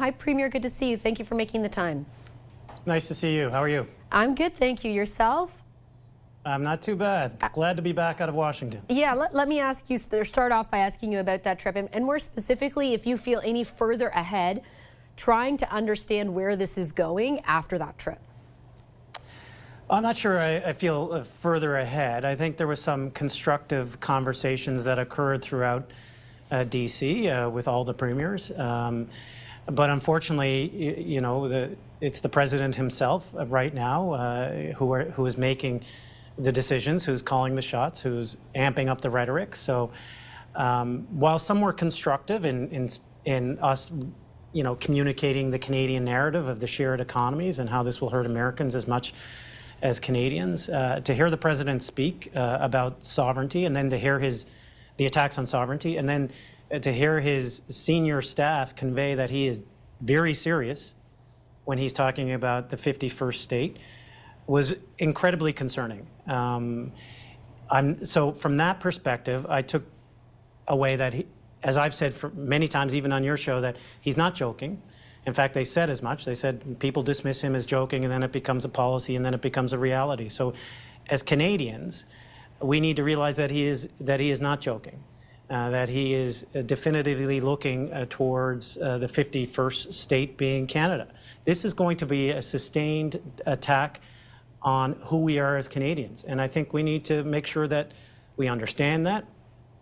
Hi, Premier. Good to see you. Thank you for making the time. Nice to see you. How are you? I'm good, thank you. Yourself? I'm not too bad. Glad to be back out of Washington. Yeah, let me ask you, start off by asking you about that trip, and more specifically, if you feel any further ahead, trying to understand where this is going after that trip. I'm not sure I feel further ahead. I think there was some constructive conversations that occurred throughout D.C. With all the premiers. But unfortunately, you know, it's the president himself right now who is making the decisions, who's calling the shots, who's amping up the rhetoric. So while some were constructive in us, you know, communicating the Canadian narrative of the shared economies and how this will hurt Americans as much as Canadians, to hear the president speak about sovereignty, and then to hear the attacks on sovereignty, and then to hear his senior staff convey that he is very serious when he's talking about the 51st state, was incredibly concerning. So from that perspective, I took away that he, as I've said many times, even on your show, that he's not joking. In fact, they said as much. They said people dismiss him as joking, and then it becomes a policy, and then it becomes a reality. So as Canadians, we need to realize that he is not joking, that he is definitively looking towards the 51st state being Canada. This is going to be a sustained attack on who we are as Canadians. And I think we need to make sure that we understand that,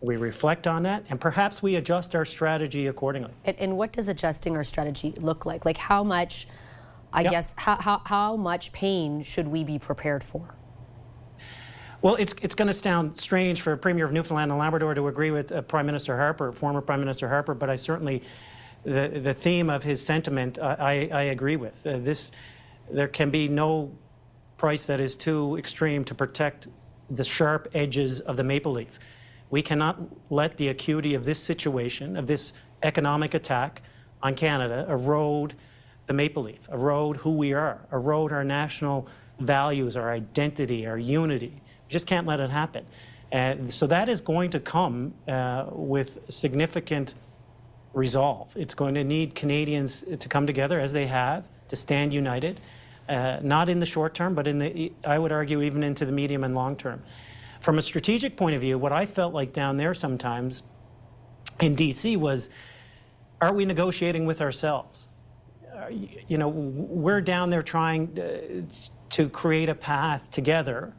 we reflect on that, and perhaps we adjust our strategy accordingly. And what does adjusting our strategy look like? Like how much, I guess, how much pain should we be prepared for? Well, it's going to sound strange for a Premier of Newfoundland and Labrador to agree with Prime Minister Harper, former Prime Minister Harper, but I certainly, the theme of his sentiment, I agree with. There can be no price that is too extreme to protect the sharp edges of the maple leaf. We cannot let the acuity of this situation, of this economic attack on Canada, erode the maple leaf, erode who we are, erode our national values, our identity, our unity. We just can't let it happen. And so that is going to come with significant resolve. It's going to need Canadians to come together, as they have, to stand united, not in the short term, but I would argue even into the medium and long term. From a strategic point of view, what I felt like down there sometimes in D.C. was, are we negotiating with ourselves? You know, we're down there trying to create a path together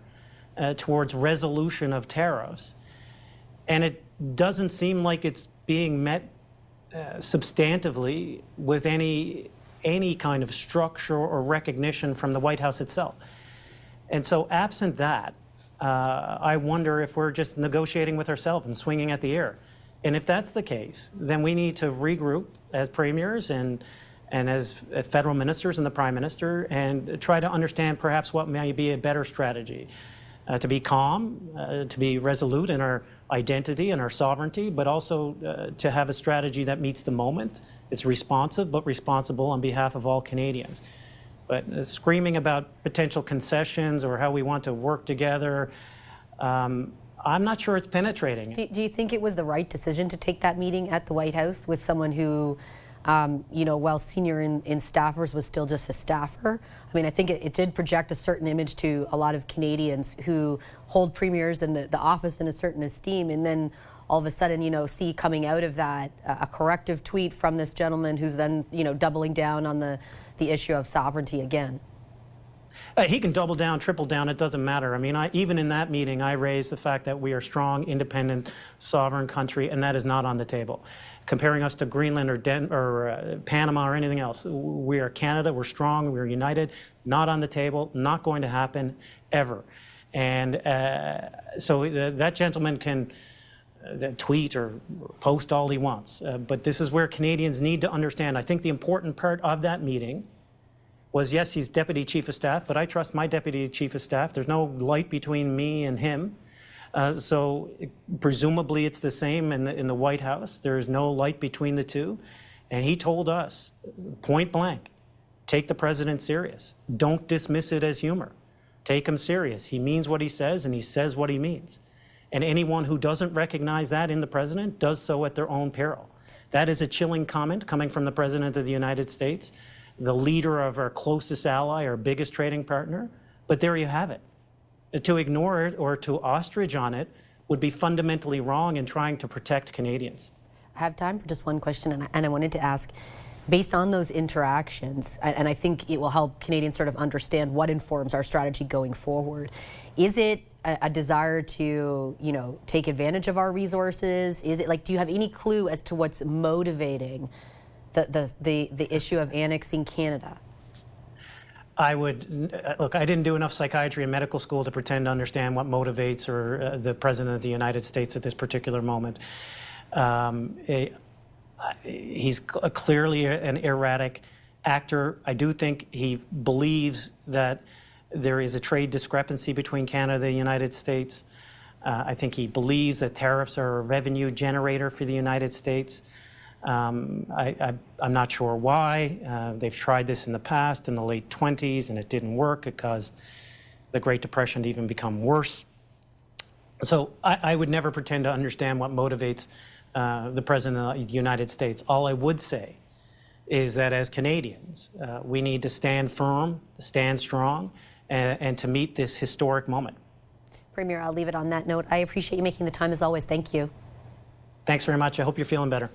towards resolution of tariffs, and it doesn't seem like it's being met substantively with any kind of structure or recognition from the White House itself. And so absent that, I wonder if we're just negotiating with ourselves and swinging at the air. And if that's the case, then we need to regroup as premiers and as federal ministers and the Prime Minister, and try to understand perhaps what may be a better strategy. To be calm, to be resolute in our identity and our sovereignty, but also to have a strategy that meets the moment. It's responsive, but responsible on behalf of all Canadians. But screaming about potential concessions or how we want to work together, I'm not sure it's penetrating. Do you think it was the right decision to take that meeting at the White House with someone who, you know, while senior in staffers, was still just a staffer? I mean, I think it did project a certain image to a lot of Canadians who hold premiers and the office in a certain esteem, and then all of a sudden, you know, see coming out of that a corrective tweet from this gentleman who's then, you know, doubling down on the issue of sovereignty again. He can double down, triple down, it doesn't matter. I mean, even in that meeting, I raised the fact that we are a strong, independent, sovereign country, and that is not on the table. Comparing us to Greenland or Panama or anything else, we are Canada, we're strong, we're united, not on the table, not going to happen ever. And so that gentleman can tweet or post all he wants, but this is where Canadians need to understand. I think the important part of that meeting was, yes, he's Deputy Chief of Staff, but I trust my Deputy Chief of Staff. There's no light between me and him. So presumably it's the same in the White House. There's no light between the two. And he told us, point blank, take the president serious. Don't dismiss it as humor. Take him serious. He means what he says, and he says what he means. And anyone who doesn't recognize that in the president does so at their own peril. That is a chilling comment coming from the President of the United States, the leader of our closest ally, our biggest trading partner. But there you have it. To ignore it or to ostrich on it would be fundamentally wrong in trying to protect Canadians. I have time for just one question, and I wanted to ask, based on those interactions, and I think it will help Canadians sort of understand what informs our strategy going forward, is it a desire to, you know, take advantage of our resources? Is it like, do you have any clue as to what's motivating the issue of annexing Canada? I would, look, I didn't do enough psychiatry in medical school to pretend to understand what motivates the President of the United States at this particular moment. He's clearly an erratic actor. I do think he believes that there is a trade discrepancy between Canada and the United States. I think he believes that tariffs are a revenue generator for the United States. I'm not sure why. They've tried this in the past, in the late 20s, and it didn't work. It caused the Great Depression to even become worse. So I would never pretend to understand what motivates the President of the United States. All I would say is that as Canadians, we need to stand firm, to stand strong, and to meet this historic moment. Premier, I'll leave it on that note. I appreciate you making the time as always. Thank you. Thanks very much. I hope you're feeling better.